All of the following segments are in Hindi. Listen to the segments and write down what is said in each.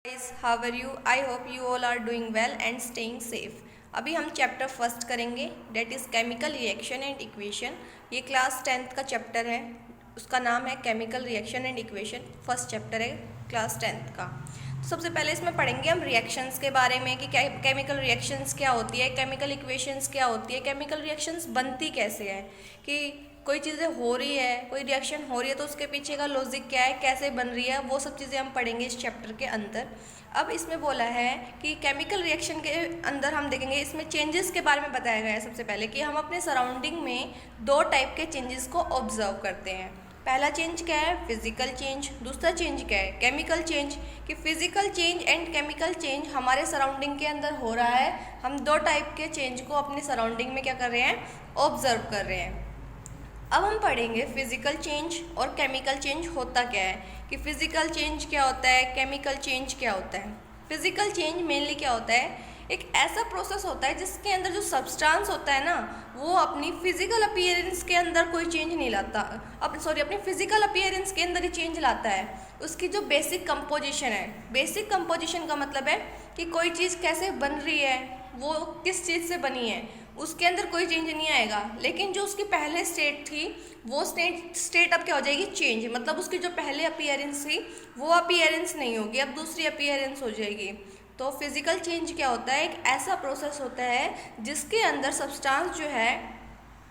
Guys, how are you? I hope you all are doing well and staying safe. अभी हम चैप्टर फर्स्ट करेंगे, that is chemical reaction and equation. ये क्लास 10th का चैप्टर है, उसका नाम है chemical reaction and equation. First chapter है क्लास 10th का। तो सबसे पहले इसमें पढ़ेंगे हम रिएक्शंस के बारे में कि केमिकल रिएक्शंस क्या होती है, केमिकल इक्वेशंस क्या होती है, केमिकल रिएक्शंस बनती कैसे है, कि कोई चीज़ें हो रही है, कोई रिएक्शन हो रही है तो उसके पीछे का लॉजिक क्या है, कैसे बन रही है, वो सब चीज़ें हम पढ़ेंगे इस चैप्टर के अंदर। अब इसमें बोला है कि केमिकल रिएक्शन के अंदर हम देखेंगे, इसमें चेंजेस के बारे में बताया गया है सबसे पहले कि हम अपने सराउंडिंग में दो टाइप के चेंजेस को ऑब्जर्व करते हैं। पहला चेंज क्या है, फिजिकल चेंज। दूसरा चेंज क्या है, केमिकल चेंज। कि physical change and chemical change हमारे सराउंडिंग के अंदर हो रहा है, हम दो टाइप के चेंज को अपने सराउंडिंग में क्या कर रहे हैं, ऑब्जर्व कर रहे हैं। अब हम पढ़ेंगे फिजिकल चेंज और केमिकल चेंज होता क्या है, कि फिजिकल चेंज क्या होता है, केमिकल चेंज क्या होता है। फिजिकल चेंज मेनली क्या होता है, एक ऐसा प्रोसेस होता है जिसके अंदर जो सब्सटेंस होता है ना, वो अपनी फिजिकल अपीयरेंस के अंदर कोई चेंज नहीं लाता, अपनी फिजिकल अपीयरेंस के अंदर ही चेंज लाता है। उसकी जो बेसिक कंपोजिशन है, बेसिक कंपोजिशन का मतलब है कि कोई चीज़ कैसे बन रही है, वो किस चीज़ से बनी है, उसके अंदर कोई चेंज नहीं आएगा। लेकिन जो उसकी पहले स्टेट थी, वो स्टेट अब क्या हो जाएगी, चेंज। मतलब उसकी जो पहले अपीयरेंस थी वो अपीयरेंस नहीं होगी, अब दूसरी अपीयरेंस हो जाएगी। तो फिजिकल चेंज क्या होता है, एक ऐसा प्रोसेस होता है जिसके अंदर सब्सटेंस जो है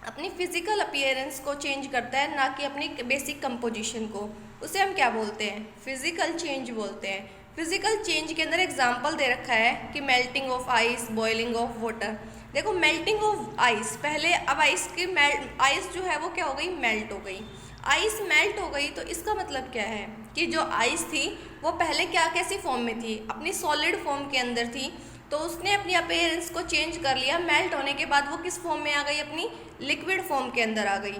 अपनी फिजिकल अपीयरेंस को चेंज करता है, ना कि अपनी बेसिक कंपोजिशन को। उसे हम क्या बोलते हैं, फिजिकल चेंज बोलते हैं। फिजिकल चेंज के अंदर एग्जाम्पल दे रखा है कि melting of ice, boiling of water. देखो मेल्टिंग ऑफ आइस, पहले अब आइस जो है वो क्या हो गई, मेल्ट हो गई। आइस मेल्ट हो गई तो इसका मतलब क्या है कि जो आइस थी वो पहले क्या कैसी फॉर्म में थी, अपनी सॉलिड फॉर्म के अंदर थी। तो उसने अपनी अपीयरेंस को चेंज कर लिया, मेल्ट होने के बाद वो किस फॉर्म में आ गई, अपनी लिक्विड फॉर्म के अंदर आ गई।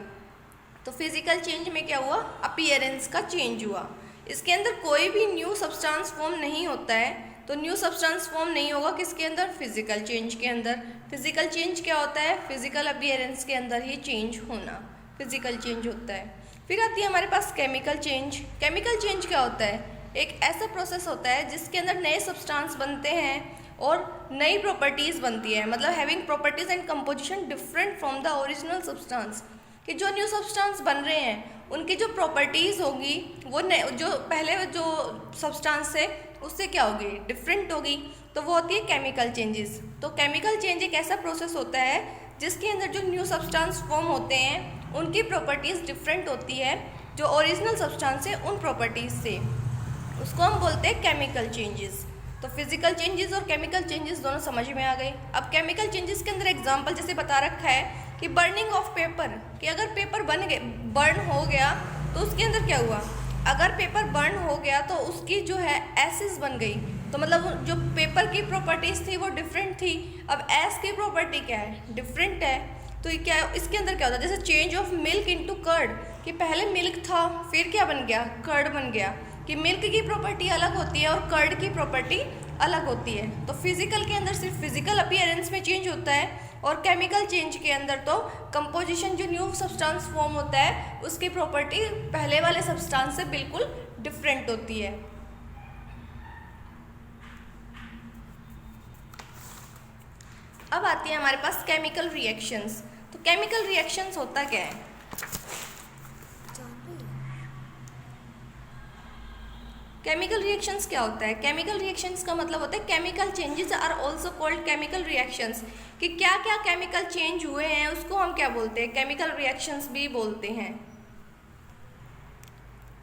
तो फिजिकल चेंज में क्या हुआ, अपीयरेंस का चेंज हुआ। इसके अंदर कोई भी न्यू सब्सटेंस फॉर्म नहीं होता है, तो न्यू सब्सटेंस फॉर्म नहीं होगा किसके अंदर, फिजिकल चेंज के अंदर। फिजिकल चेंज क्या होता है, फिजिकल अपीयरेंस के अंदर ही चेंज होना फिजिकल चेंज होता है। फिर आती है हमारे पास केमिकल चेंज। केमिकल चेंज क्या होता है, एक ऐसा प्रोसेस होता है जिसके अंदर नए सब्सटेंस बनते हैं और नई प्रॉपर्टीज़ बनती है, मतलब having properties and composition different from the original substance. कि जो न्यू सब्सटेंस बन रहे हैं उनकी जो प्रॉपर्टीज़ होगी वो जो पहले जो सब्सटेंस है उससे क्या होगी, डिफरेंट होगी। तो वो होती है केमिकल चेंजेस। तो केमिकल चेंज एक ऐसा प्रोसेस होता है जिसके अंदर जो न्यू सब्सटेंस फॉर्म होते हैं उनकी प्रॉपर्टीज़ डिफरेंट होती है जो ओरिजिनल सब्सटेंस है उन प्रॉपर्टीज़ से, उसको हम बोलते हैं केमिकल चेंजेस। तो फिजिकल चेंजेस और केमिकल चेंजेस दोनों समझ में आ गए। अब केमिकल चेंजेस के अंदर एग्जांपल जैसे बता रखा है कि बर्निंग ऑफ पेपर, कि अगर पेपर बर्न हो गया तो उसके अंदर क्या हुआ, अगर पेपर बर्न हो गया तो उसकी जो है एसिड बन गई। तो मतलब जो पेपर की प्रॉपर्टीज़ थी वो डिफरेंट थी, अब एस की प्रॉपर्टी क्या है, डिफरेंट है। तो ये क्या है, इसके अंदर क्या होता है, जैसे change of milk into curd, कि पहले मिल्क था फिर क्या बन गया, कर्ड बन गया। कि मिल्क की प्रॉपर्टी अलग होती है और कर्ड की प्रॉपर्टी अलग होती है। तो फिजिकल के अंदर सिर्फ फिजिकल अपीयरेंस में चेंज होता है, और केमिकल चेंज के अंदर तो कंपोजिशन, जो न्यू सब्सटेंस फॉर्म होता है उसकी प्रॉपर्टी पहले वाले सब्सटेंस से बिल्कुल डिफरेंट होती है। अब आती है हमारे पास केमिकल रिएक्शंस। तो केमिकल रिएक्शंस होता क्या है, केमिकल रिएक्शंस क्या होता है, केमिकल रिएक्शंस का मतलब होता है chemical changes are also called chemical reactions. कि क्या क्या केमिकल चेंज हुए हैं उसको हम क्या बोलते हैं, केमिकल रिएक्शंस भी बोलते हैं।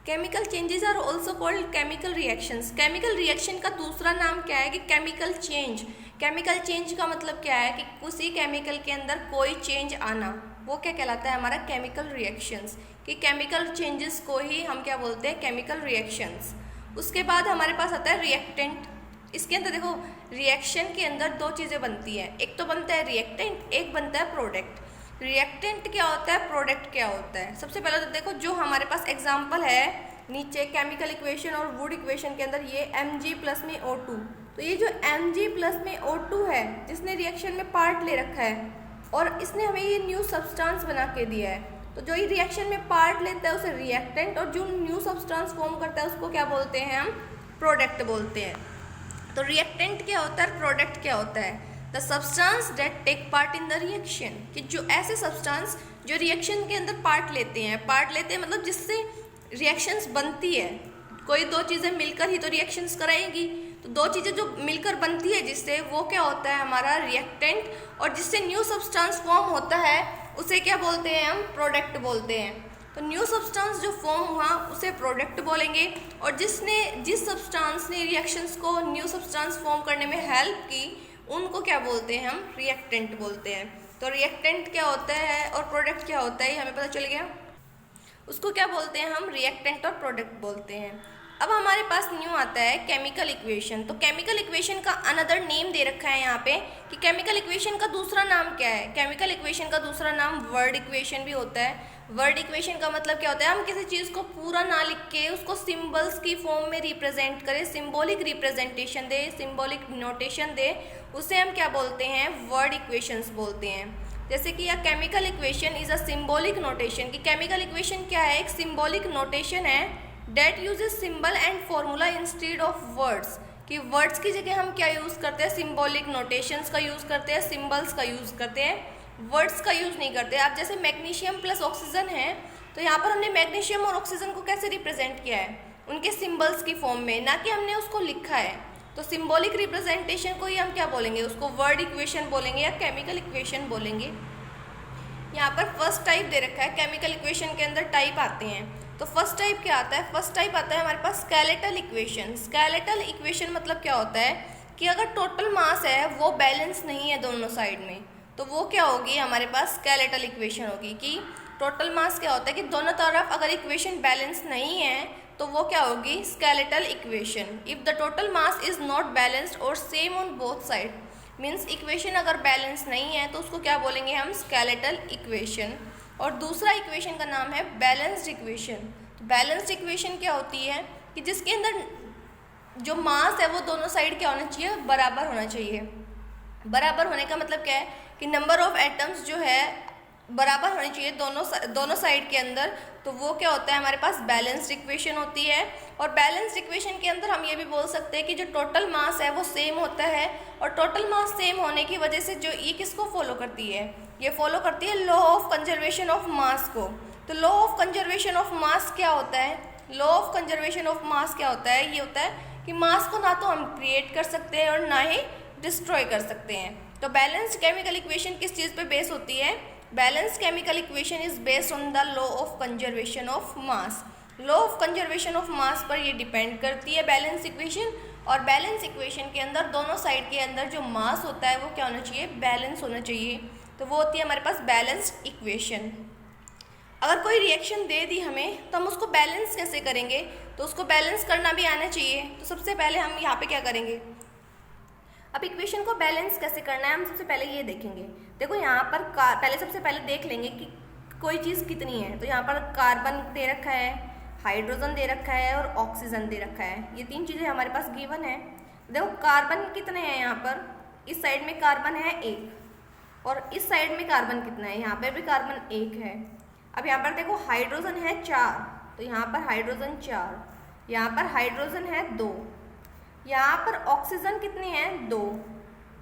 Chemical changes are also called chemical reactions. Chemical reaction का दूसरा नाम क्या है कि केमिकल चेंज। केमिकल चेंज का मतलब क्या है कि किसी केमिकल के अंदर कोई चेंज आना, वो क्या कहलाता है, हमारा केमिकल रिएक्शंस। कि केमिकल चेंजेस को ही हम क्या बोलते हैं, केमिकल रिएक्शंस। उसके बाद हमारे पास आता है रिएक्टेंट। इसके अंदर देखो रिएक्शन के अंदर दो चीज़ें बनती हैं, एक तो बनता है रिएक्टेंट, एक बनता है प्रोडक्ट। रिएक्टेंट क्या होता है, प्रोडक्ट क्या होता है। सबसे पहले तो देखो जो हमारे पास एग्जांपल है नीचे केमिकल इक्वेशन और वुड इक्वेशन के अंदर, ये Mg प्लस में O2। तो ये जो Mg प्लस में O2 है जिसने रिएक्शन में पार्ट ले रखा है और इसने हमें ये न्यू सब्सटेंस बना के दिया है, तो जो ये रिएक्शन में पार्ट लेता है उसे रिएक्टेंट, और जो न्यू सब्सटेंस फॉर्म करता है उसको क्या बोलते हैं हम, प्रोडक्ट बोलते हैं। तो रिएक्टेंट क्या होता है, प्रोडक्ट क्या होता है? The substance that take part in the reaction, कि जो ऐसे सब्सटेंस जो रिएक्शन के अंदर पार्ट लेते हैं मतलब जिससे रिएक्शंस बनती है। कोई दो चीज़ें मिलकर ही तो रिएक्शंस कराएंगी, तो दो चीज़ें जो मिलकर बनती है जिससे, वो क्या होता है हमारा रिएक्टेंट, और जिससे न्यू सब्सटेंस फॉर्म होता है उसे क्या बोलते हैं हम, प्रोडक्ट बोलते हैं। तो न्यू सब्सटेंस जो फॉर्म हुआ उसे प्रोडक्ट बोलेंगे, और जिस सब्सटेंस ने रिएक्शंस को न्यू सब्सटेंस फॉर्म करने में हेल्प की उनको क्या बोलते हैं, हम रिएक्टेंट बोलते हैं। तो रिएक्टेंट क्या होता है और प्रोडक्ट क्या होता है हमें पता चल गया। उसको क्या बोलते हैं हम, रिएक्टेंट और प्रोडक्ट बोलते हैं। अब हमारे पास न्यू आता है केमिकल इक्वेशन। तो केमिकल इक्वेशन का अनदर नेम दे रखा है यहाँ पे कि केमिकल इक्वेशन का दूसरा नाम क्या है। केमिकल इक्वेशन का दूसरा नाम वर्ड इक्वेशन भी होता है। वर्ड इक्वेशन का मतलब क्या होता है, हम किसी चीज़ को पूरा ना लिख के उसको सिंबल्स की फॉर्म में रिप्रेजेंट करें, सिंबॉलिक रिप्रेजेंटेशन दे, सिंबॉलिक नोटेशन दे, उसे हम क्या बोलते हैं, वर्ड इक्वेशंस बोलते हैं। जैसे कि यह chemical equation is a symbolic notation, कि केमिकल इक्वेशन क्या है, एक सिंबॉलिक नोटेशन है that uses symbol and formula instead of words, कि वर्ड्स की जगह हम क्या यूज़ करते हैं, सिंबॉलिक नोटेशंस का यूज़ करते हैं, सिंबल्स का यूज़ करते हैं, वर्ड्स का यूज़ नहीं करते। अब जैसे मैग्नीशियम प्लस ऑक्सीजन है, तो यहाँ पर हमने मैग्नीशियम और ऑक्सीजन को कैसे रिप्रेजेंट किया है, उनके सिंबल्स की फॉर्म में, ना कि हमने उसको लिखा है। तो सिंबॉलिक रिप्रेजेंटेशन को ही हम क्या बोलेंगे, उसको वर्ड इक्वेशन बोलेंगे या केमिकल इक्वेशन बोलेंगे। यहाँ पर फर्स्ट टाइप दे रखा है, केमिकल इक्वेशन के अंदर टाइप आते हैं। तो फर्स्ट टाइप क्या आता है, फर्स्ट टाइप आता है हमारे पास स्केलेटल इक्वेशन। स्केलेटल इक्वेशन मतलब क्या होता है कि अगर टोटल मास है वो बैलेंस नहीं है दोनों साइड में, तो वो क्या होगी, हमारे पास स्केलेटल इक्वेशन होगी। कि टोटल मास क्या होता है कि दोनों तरफ अगर इक्वेशन बैलेंस नहीं है तो वो क्या होगी, skeletal equation. If the total mass is not balanced और same on both side, means equation अगर बैलेंस नहीं है तो उसको क्या बोलेंगे हम, स्केलेटल इक्वेशन। और दूसरा इक्वेशन का नाम है बैलेंस्ड इक्वेशन। तो बैलेंस्ड इक्वेशन क्या होती है कि जिसके अंदर जो मास है वो दोनों साइड क्या होना चाहिए, बराबर होना चाहिए। बराबर होने का मतलब क्या है कि नंबर ऑफ एटम्स जो है बराबर होनी चाहिए दोनों साइड के अंदर, तो वो क्या होता है, हमारे पास बैलेंस्ड इक्वेशन होती है। और बैलेंस्ड इक्वेशन के अंदर हम ये भी बोल सकते हैं कि जो टोटल मास है वो सेम होता है, और टोटल मास सेम होने की वजह से जो ये किसको फॉलो करती है, ये फॉलो करती है law of conservation of mass को। तो law of conservation of mass क्या होता है, law of conservation of mass क्या होता है, ये होता है कि मास को ना तो हम क्रिएट कर सकते हैं और ना ही डिस्ट्रॉय कर सकते हैं। तो बैलेंस्ड केमिकल इक्वेशन किस चीज़ पे बेस होती है, balanced chemical equation is based on the law of conservation of mass. Law of conservation of mass पर ये डिपेंड करती है बैलेंस इक्वेशन। और बैलेंस इक्वेशन के अंदर दोनों साइड के अंदर जो मास होता है वो क्या होना चाहिए, बैलेंस होना चाहिए। तो वो होती है हमारे पास बैलेंस्ड इक्वेशन। अगर कोई रिएक्शन दे दी हमें तो हम उसको बैलेंस कैसे करेंगे, तो उसको बैलेंस करना भी आना चाहिए। तो सबसे पहले हम यहाँ पे क्या करेंगे, अब इक्वेशन को बैलेंस कैसे करना है हम सबसे पहले ये देखेंगे। देखो यहाँ पर पहले सबसे पहले देख लेंगे कि कोई चीज़ कितनी है। तो यहाँ पर कार्बन दे रखा है, हाइड्रोजन दे रखा है और ऑक्सीजन दे रखा है। ये तीन चीज़ें हमारे पास गिवन है। देखो कार्बन कितने हैं, यहाँ पर इस साइड में कार्बन है 1 और इस साइड में कार्बन कितना है, यहाँ पर भी कार्बन 1 है। अब यहाँ पर देखो हाइड्रोजन है 4, तो यहाँ पर हाइड्रोजन 4, यहाँ पर हाइड्रोजन है 2, यहाँ पर ऑक्सीजन कितनी है 2,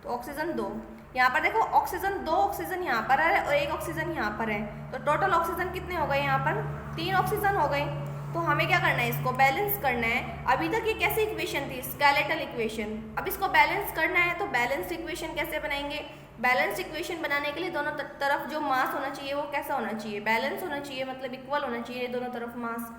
तो ऑक्सीजन 2। यहाँ पर देखो ऑक्सीजन 2 ऑक्सीजन यहाँ पर है और 1 ऑक्सीजन यहाँ पर है, तो टोटल ऑक्सीजन कितने हो गए, यहाँ पर 3 ऑक्सीजन हो गए। तो हमें क्या करना है, इसको बैलेंस करना है। अभी तक ये कैसी इक्वेशन थी, स्केलेटल इक्वेशन। अब इसको बैलेंस करना है तो बैलेंस इक्वेशन कैसे बनाएंगे, बैलेंस इक्वेशन बनाने के लिए दोनों तरफ जो मास होना चाहिए वो कैसा होना चाहिए, बैलेंस होना चाहिए, मतलब इक्वल होना चाहिए दोनों तरफ मास।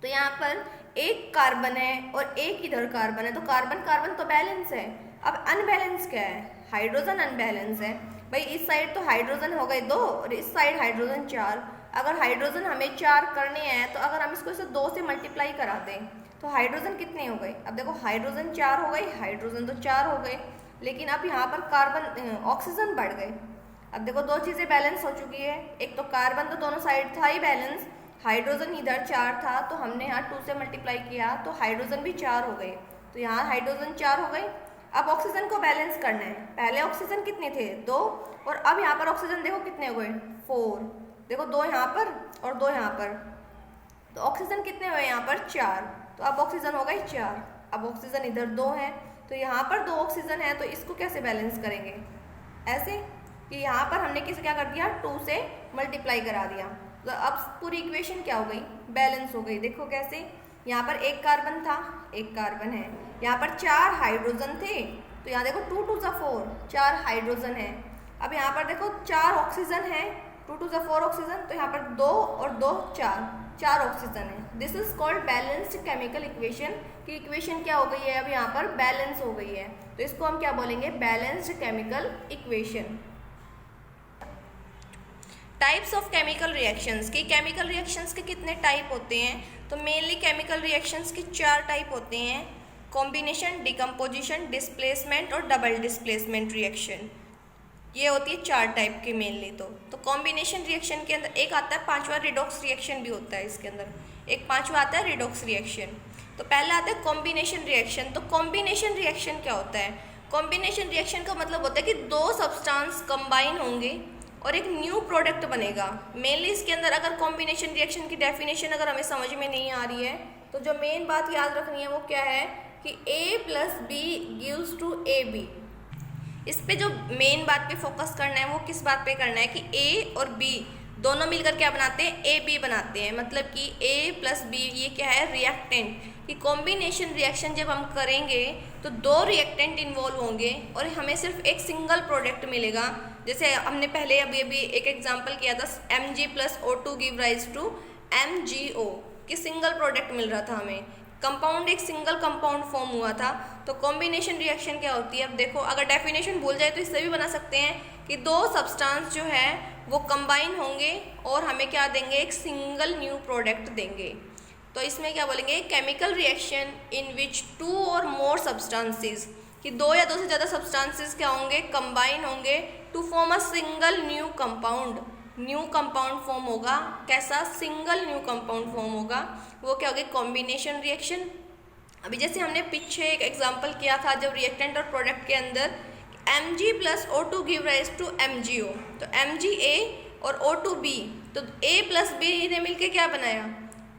तो यहाँ पर एक कार्बन है और एक इधर कार्बन है, तो कार्बन कार्बन तो बैलेंस है। अब अनबैलेंस क्या है, हाइड्रोजन अनबैलेंस है। भाई इस साइड तो हाइड्रोजन हो गए 2 और इस साइड हाइड्रोजन 4। अगर हाइड्रोजन हमें 4 करने हैं तो अगर हम इसको इसे 2 से मल्टीप्लाई करा दें तो हाइड्रोजन कितने हो गए, अब देखो हाइड्रोजन 4 हो गए, हाइड्रोजन तो 4 हो गए, लेकिन अब यहाँ पर कार्बन ऑक्सीजन बढ़ गए। अब देखो दो चीज़ें बैलेंस हो चुकी है, एक तो कार्बन तो दोनों साइड था ही बैलेंस, हाइड्रोजन इधर 4 था तो हमने यहाँ 2 से मल्टीप्लाई किया तो हाइड्रोजन भी 4 हो गए, तो यहाँ हाइड्रोजन 4 हो गए। अब ऑक्सीजन को बैलेंस करना है, पहले ऑक्सीजन कितने थे 2 और अब यहाँ पर ऑक्सीजन देखो कितने हो गए 4, देखो 2 यहाँ पर और 2 यहाँ पर, तो ऑक्सीजन कितने हुए यहाँ पर 4, तो अब ऑक्सीजन हो गए 4। अब ऑक्सीजन इधर 2 है तो यहाँ पर 2 ऑक्सीजन है, तो इसको कैसे बैलेंस करेंगे? ऐसे कि यहाँ पर हमने किसे क्या कर दिया, 2 से मल्टीप्लाई करा दिया, तो अब पूरी इक्वेशन क्या हो गई, बैलेंस हो गई। देखो कैसे, यहाँ पर 1 कार्बन था, 1 कार्बन है, यहाँ पर 4 हाइड्रोजन थे, तो यहाँ देखो 2 2 4, 4 हाइड्रोजन है। अब यहाँ पर देखो 4 ऑक्सीजन है, 2 2 4 ऑक्सीजन, तो यहाँ पर 2 और 2 4 ऑक्सीजन है। This is called balanced chemical equation, कि इक्वेशन क्या हो गई है, अब यहाँ पर बैलेंस हो गई है, तो इसको हम क्या बोलेंगे, balanced chemical equation. Types of chemical reactions, कि केमिकल रिएक्शंस के कितने टाइप होते हैं, तो मेनली केमिकल रिएक्शंस के 4 टाइप होते हैं, कॉम्बिनेशन, डिकम्पोजिशन, डिस्प्लेसमेंट और डबल डिस्प्लेसमेंट रिएक्शन। ये होती है 4 टाइप की मेनली। तो कॉम्बिनेशन रिएक्शन के अंदर एक आता है 5वां रिडॉक्स रिएक्शन भी होता है, इसके अंदर एक 5वां आता है रिडॉक्स रिएक्शन। तो पहला आता है कॉम्बिनेशन रिएक्शन। तो कॉम्बिनेशन रिएक्शन क्या होता है, कॉम्बिनेशन रिएक्शन का मतलब होता है कि 2 सब्सटेंस कंबाइन होंगे और एक न्यू प्रोडक्ट बनेगा। मेनली इसके अंदर अगर कॉम्बिनेशन रिएक्शन की डेफिनेशन अगर हमें समझ में नहीं आ रही है, तो जो मेन बात याद रखनी है वो क्या है कि A + B gives to AB। इस पे जो मेन बात पे फोकस करना है वो किस बात पे करना है कि A और B दोनों मिलकर क्या बनाते हैं, AB बनाते हैं। मतलब कि A + B ये क्या है, रिएक्टेंट। कि कॉम्बिनेशन रिएक्शन जब हम करेंगे तो 2 रिएक्टेंट इन्वॉल्व होंगे और हमें सिर्फ एक सिंगल प्रोडक्ट मिलेगा। जैसे हमने पहले अभी एक एग्जांपल किया था, Mg + O2 give rise to MgO, कि सिंगल प्रोडक्ट मिल रहा था हमें, कंपाउंड एक सिंगल कंपाउंड फॉर्म हुआ था। तो कॉम्बिनेशन रिएक्शन क्या होती है, अब देखो अगर डेफिनेशन भूल जाए तो इससे भी बना सकते हैं कि 2 सब्सटेंस जो है वो कंबाइन होंगे और हमें क्या देंगे, एक सिंगल न्यू प्रोडक्ट देंगे। तो इसमें क्या बोलेंगे, केमिकल रिएक्शन इन विच 2 और मोर सब्सटेंसेस, कि 2 या 2 से ज़्यादा सब्सटेंसेस क्या होंगे, कंबाइन होंगे to form a single new compound. New compound form होगा, कैसा, सिंगल न्यू कंपाउंड फॉर्म होगा, वो क्या होगा, कॉम्बिनेशन रिएक्शन। अभी जैसे हमने पीछे एक एग्जांपल किया था जब रिएक्टेंट और प्रोडक्ट के अंदर Mg + O2 give rise to MgO, तो MgA और O2B, तो A + B ने मिलके क्या बनाया,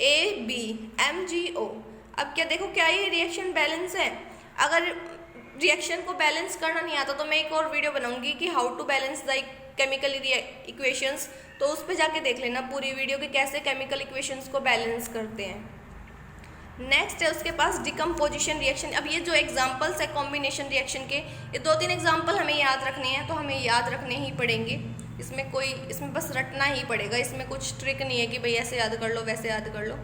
AB MgO। अब क्या देखो, क्या ये रिएक्शन बैलेंस है? अगर रिएक्शन को बैलेंस करना नहीं आता तो मैं एक और वीडियो बनाऊंगी कि how to balance the chemical equations, तो उस पर जाके देख लेना पूरी वीडियो कि कैसे केमिकल इक्वेशंस को बैलेंस करते हैं। नेक्स्ट है उसके पास डिकम्पोजिशन रिएक्शन। अब ये जो एग्जांपल्स है कॉम्बिनेशन रिएक्शन के, ये 2-3 एग्जांपल हमें याद रखने हैं, तो हमें याद रखने ही पड़ेंगे। इसमें बस रटना ही पड़ेगा, इसमें कुछ ट्रिक नहीं है कि भाई ऐसे याद कर लो वैसे याद कर लो।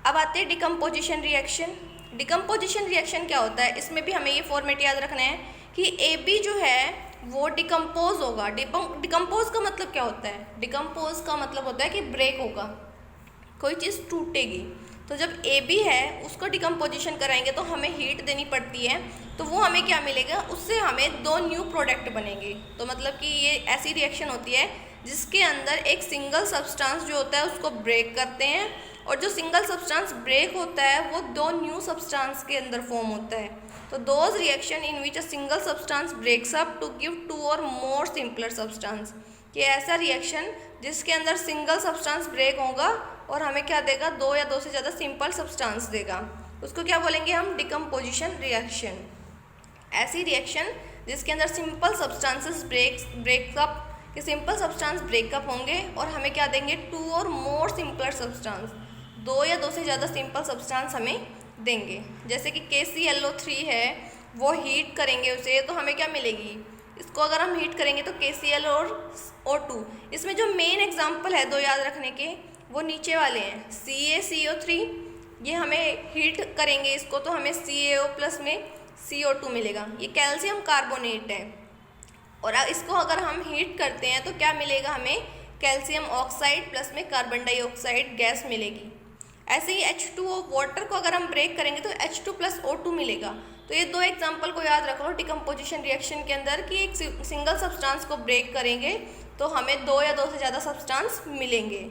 अब आते हैं डिकम्पोजिशन रिएक्शन। डिकम्पोजिशन रिएक्शन क्या होता है, इसमें भी हमें ये फॉर्मेट याद रखना है कि AB जो है वो डिकम्पोज होगा। डिकम्पोज का मतलब क्या होता है, डिकम्पोज का मतलब होता है कि ब्रेक होगा, कोई चीज़ टूटेगी। तो जब AB है उसको डिकम्पोजिशन कराएंगे तो हमें हीट देनी पड़ती है, तो वो हमें क्या मिलेगा, उससे हमें 2 न्यू प्रोडक्ट बनेंगे। तो मतलब कि ये ऐसी रिएक्शन होती है जिसके अंदर एक सिंगल सब्सटेंस जो होता है उसको ब्रेक करते हैं, और जो सिंगल सब्सटेंस ब्रेक होता है वो 2 न्यू सब्सटेंस के अंदर फॉर्म होता है। तो those reaction in which a single substance breaks up to give 2 और मोर सिंपलर सब्सटेंस, कि ऐसा रिएक्शन जिसके अंदर सिंगल सब्सटेंस ब्रेक होगा और हमें क्या देगा, 2 या 2 से ज़्यादा सिंपल सब्सटेंस देगा, उसको क्या बोलेंगे हम, डिकम्पोजिशन रिएक्शन। ऐसी रिएक्शन जिसके अंदर सिंपल सब्सटेंसेस ब्रेकअप के सिंपल सब्सटेंस ब्रेकअप होंगे और हमें क्या देंगे, 2 और मोर सिंपलर सब्सटेंस, 2 या 2 से ज़्यादा सिंपल सब्सटेंस हमें देंगे। जैसे कि KClO3 है, वो हीट करेंगे उसे तो हमें क्या मिलेगी, इसको अगर हम हीट करेंगे तो KCl और O2। इसमें जो मेन एग्जांपल है 2 याद रखने के वो नीचे वाले हैं, CaCO3, ये हमें हीट करेंगे इसको तो हमें CaO+ में CO2 मिलेगा, ये कैल्शियम कार्बोनेट है। और इसको अगर हम हीट करते हैं तो क्या मिलेगा हमें, कैल्शियम ऑक्साइड प्लस में कार्बन डाइऑक्साइड गैस मिलेगी। ऐसे ही H2O वाटर को अगर हम ब्रेक करेंगे तो H2 + O2 मिलेगा। तो ये 2 एग्जांपल को याद रख लो डिकम्पोजिशन रिएक्शन के अंदर, कि एक सिंगल सब्सटेंस को ब्रेक करेंगे तो हमें 2 या 2 से ज़्यादा सब्सटेंस मिलेंगे।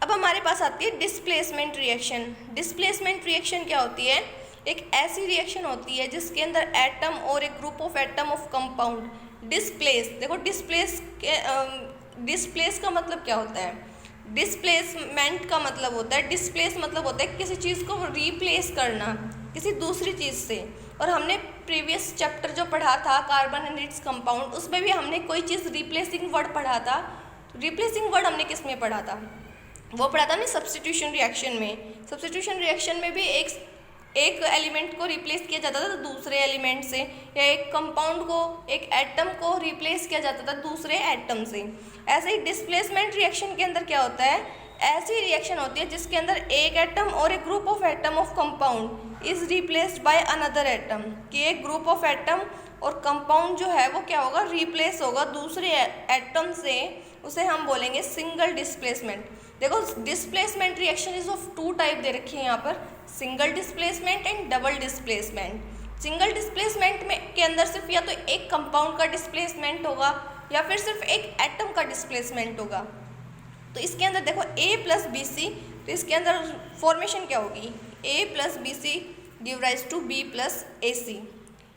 अब हमारे पास आती है डिस्प्लेसमेंट रिएक्शन। डिस्प्लेसमेंट रिएक्शन क्या होती है, एक ऐसी रिएक्शन होती है जिसके अंदर एटम और एक group of atom of compound displace. देखो डिस्प्लेस का मतलब क्या होता है, डिस्प्लेसमेंट का मतलब होता है, डिस्प्लेस मतलब होता है किसी चीज़ को रिप्लेस करना, किसी दूसरी चीज़ से। और हमने प्रीवियस चैप्टर जो पढ़ा था कार्बन एंड इट्स कंपाउंड, उसमें भी हमने कोई चीज़ रिप्लेसिंग वर्ड पढ़ा था। रिप्लेसिंग वर्ड हमने किस में पढ़ा था? वो पढ़ा था हमने सब्स्टिट्यूशन रिएक्शन में। सब्स्टिट्यूशन रिएक्शन में भी एक एलिमेंट को रिप्लेस किया जाता था दूसरे एलिमेंट से, या एक कंपाउंड को, एक एटम को रिप्लेस किया जाता था दूसरे एटम से। ऐसे ही डिस्प्लेसमेंट रिएक्शन के अंदर क्या होता है? ऐसी रिएक्शन होती है जिसके अंदर एक एटम और एक group of atom of compound is replaced by another atom, कि एक ग्रुप ऑफ एटम और कंपाउंड जो है वो क्या होगा? रिप्लेस होगा दूसरे एटम से। उसे हम बोलेंगे सिंगल डिस्प्लेसमेंट। देखो displacement reaction is of two type दे रखी है यहाँ पर, single displacement and double displacement. Single displacement में के अंदर सिर्फ या तो एक कंपाउंड का डिस्प्लेसमेंट होगा या फिर सिर्फ एक एटम का डिस्प्लेसमेंट होगा। तो इसके अंदर देखो A प्लस बी सी, तो इसके अंदर फॉर्मेशन क्या होगी? A plus B C give rise to B plus A C.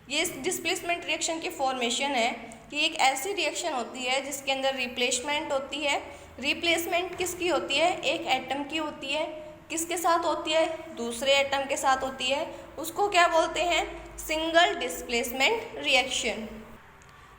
ये डिस्प्लेसमेंट रिएक्शन की फॉर्मेशन है कि एक ऐसी रिएक्शन होती है जिसके अंदर रिप्लेसमेंट होती है। रिप्लेसमेंट किसकी होती है? एक एटम की होती है। किसके साथ होती है? दूसरे एटम के साथ होती है। उसको क्या बोलते हैं? Single displacement reaction.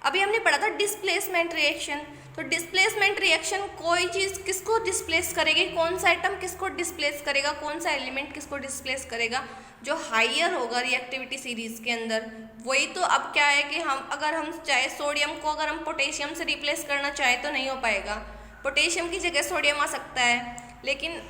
अभी हमने पढ़ा था डिस्प्लेसमेंट रिएक्शन। तो डिस्प्लेसमेंट रिएक्शन कोई चीज़ किसको डिस्प्लेस करेगी, कौन सा एटम किसको डिस्प्लेस करेगा, कौन सा एलिमेंट किसको डिस्प्लेस करेगा? जो हायर होगा रिएक्टिविटी सीरीज के अंदर वही। तो अब क्या है कि अगर हम चाहे सोडियम को अगर हम पोटेशियम से रिप्लेस करना चाहे तो नहीं हो पाएगा। पोटेशियम की जगह सोडियम आ सकता है, लेकिन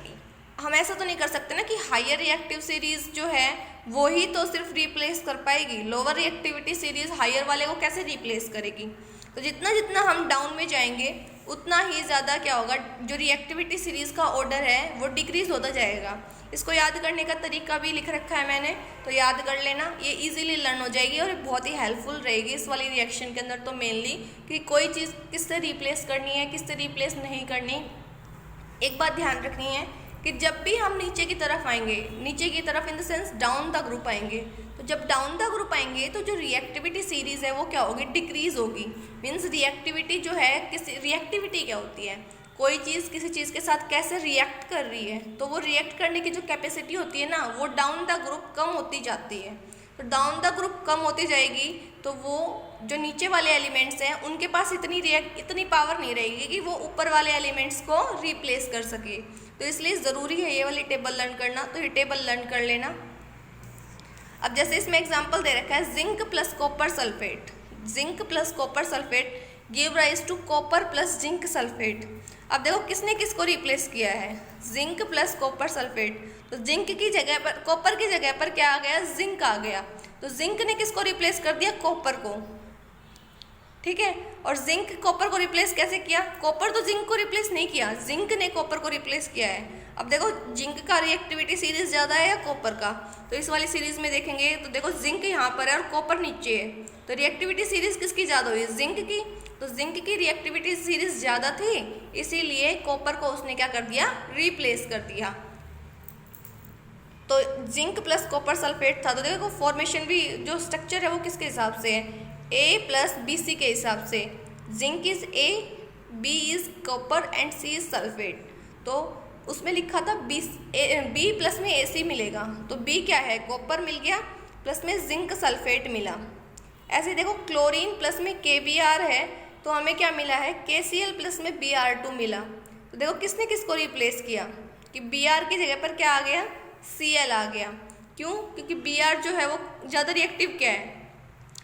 हम ऐसा तो नहीं कर सकते ना कि हायर रिएक्टिव सीरीज जो है वो ही तो सिर्फ रिप्लेस कर पाएगी। लोअर रिएक्टिविटी सीरीज हायर वाले को कैसे रिप्लेस करेगी? तो जितना जितना हम डाउन में जाएंगे उतना ही ज़्यादा क्या होगा? जो रिएक्टिविटी सीरीज़ का ऑर्डर है वो डिक्रीज होता जाएगा। इसको याद करने का तरीका भी लिख रखा है मैंने, तो याद कर लेना, ये इजीली लर्न हो जाएगी और बहुत ही हेल्पफुल रहेगी इस वाली रिएक्शन के अंदर। तो मेनली कि कोई चीज़ किससे रिप्लेस करनी है, किससे रिप्लेस नहीं करनी। एक बात ध्यान रखनी है कि जब भी हम नीचे की तरफ आएंगे, नीचे की तरफ in the sense down the group आएंगे, तो जब डाउन द ग्रुप आएंगे तो जो रिएक्टिविटी सीरीज़ है वो क्या होगी? डिक्रीज होगी। मीन्स रिएक्टिविटी जो है, किसी रिएक्टिविटी क्या होती है? कोई चीज़ किसी चीज़ के साथ कैसे रिएक्ट कर रही है, तो वो रिएक्ट करने की जो कैपेसिटी होती है ना, वो डाउन द ग्रुप कम होती जाती है। तो डाउन द ग्रुप कम होती जाएगी तो वो जो नीचे वाले एलिमेंट्स हैं उनके पास इतनी पावर नहीं रहेगी कि वो ऊपर वाले एलिमेंट्स को रिप्लेस कर सके। तो इसलिए ज़रूरी है ये वाली टेबल लर्न करना। तो ये टेबल लर्न कर लेना। अब जैसे इसमें एग्जांपल दे रखा है zinc plus copper sulphate. Zinc plus copper sulphate give rise to copper plus zinc sulphate. अब देखो किसने किसको रिप्लेस किया है? Zinc plus copper sulphate. तो जिंक की जगह पर, कॉपर की जगह पर क्या आ गया? जिंक आ गया। तो जिंक ने किसको रिप्लेस कर दिया? कॉपर को। ठीक है, और जिंक कॉपर को रिप्लेस कैसे किया? कॉपर तो जिंक को रिप्लेस नहीं किया, जिंक ने कॉपर को रिप्लेस किया है। अब देखो जिंक का रिएक्टिविटी सीरीज ज़्यादा है या कॉपर का? तो इस वाली सीरीज में देखेंगे तो देखो जिंक यहाँ पर है और कॉपर नीचे है, तो रिएक्टिविटी सीरीज किसकी ज़्यादा हुई? जिंक की। तो जिंक की रिएक्टिविटी सीरीज ज़्यादा थी, इसीलिए कॉपर को उसने क्या कर दिया? रिप्लेस कर दिया। तो जिंक प्लस कॉपर सल्फेट था। तो देखो फॉर्मेशन भी जो स्ट्रक्चर है वो किसके हिसाब से है? A प्लस बी सी के हिसाब से। Zinc is A, B is copper and C is sulphate. तो उसमें लिखा था B प्लस में AC मिलेगा, तो B क्या है? कॉपर मिल गया, प्लस में जिंक सल्फेट मिला। ऐसे देखो क्लोरीन प्लस में KBr है, तो हमें क्या मिला है? KCl प्लस में Br2 मिला। तो देखो किसने किसको रिप्लेस किया कि Br की जगह पर क्या आ गया? Cl आ गया। क्यों? क्योंकि Br जो है वो ज़्यादा रिएक्टिव क्या है?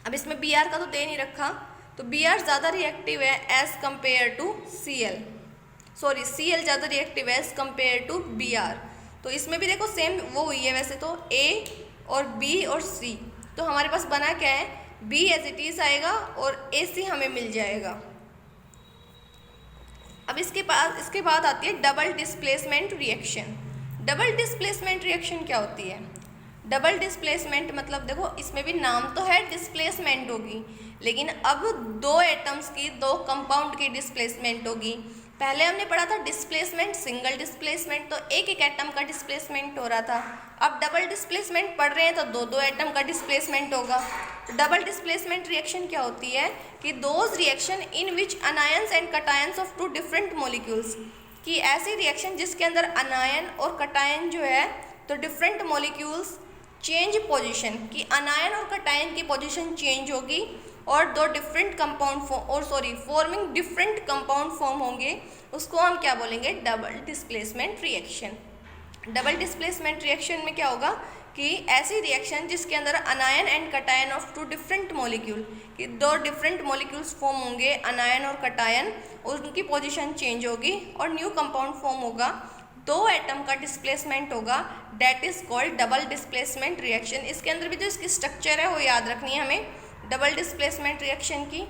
अब इसमें Br का तो दे नहीं रखा, तो Br ज़्यादा रिएक्टिव है as compare to Cl। Sorry, Cl ज़्यादा रिएक्टिव है एज़ कम्पेयर टू Br। तो इसमें भी देखो सेम वो हुई है वैसे तो, A और B और C। तो हमारे पास बना क्या है? B एज इट इज़ आएगा और AC हमें मिल जाएगा। अब इसके बाद आती है double displacement reaction. Double displacement reaction क्या होती है? डबल डिस्प्लेसमेंट मतलब देखो इसमें भी नाम तो है डिस्प्लेसमेंट होगी, लेकिन अब दो एटम्स की, दो कंपाउंड की डिस्प्लेसमेंट होगी। पहले हमने पढ़ा था डिस्प्लेसमेंट, सिंगल डिस्प्लेसमेंट, तो एक एक एटम का डिस्प्लेसमेंट हो रहा था। अब डबल डिस्प्लेसमेंट पढ़ रहे हैं तो दो दो एटम का डिस्प्लेसमेंट होगा। तो डबल डिस्प्लेसमेंट रिएक्शन क्या होती है कि those reaction in which anions and cations of two different molecules, कि ऐसी रिएक्शन जिसके अंदर अनायन और कटायन जो है तो डिफरेंट मॉलिक्यूल्स चेंज पोजीशन कि अनायन और कटायन की पोजीशन चेंज होगी और दो different compound forming different compound form होंगे, उसको हम क्या बोलेंगे, double displacement reaction. Double displacement reaction में क्या होगा कि ऐसी रिएक्शन जिसके अंदर anion and cation of two different molecule, कि दो डिफरेंट मॉलिक्यूल्स फॉर्म होंगे अनायन और कटायन, उनकी पोजीशन चेंज होगी और न्यू कंपाउंड फॉर्म होगा, दो एटम का डिस्प्लेसमेंट होगा, that is called double displacement reaction. इसके अंदर भी जो इसकी स्ट्रक्चर है वो याद रखनी है हमें डबल डिस्प्लेसमेंट रिएक्शन की।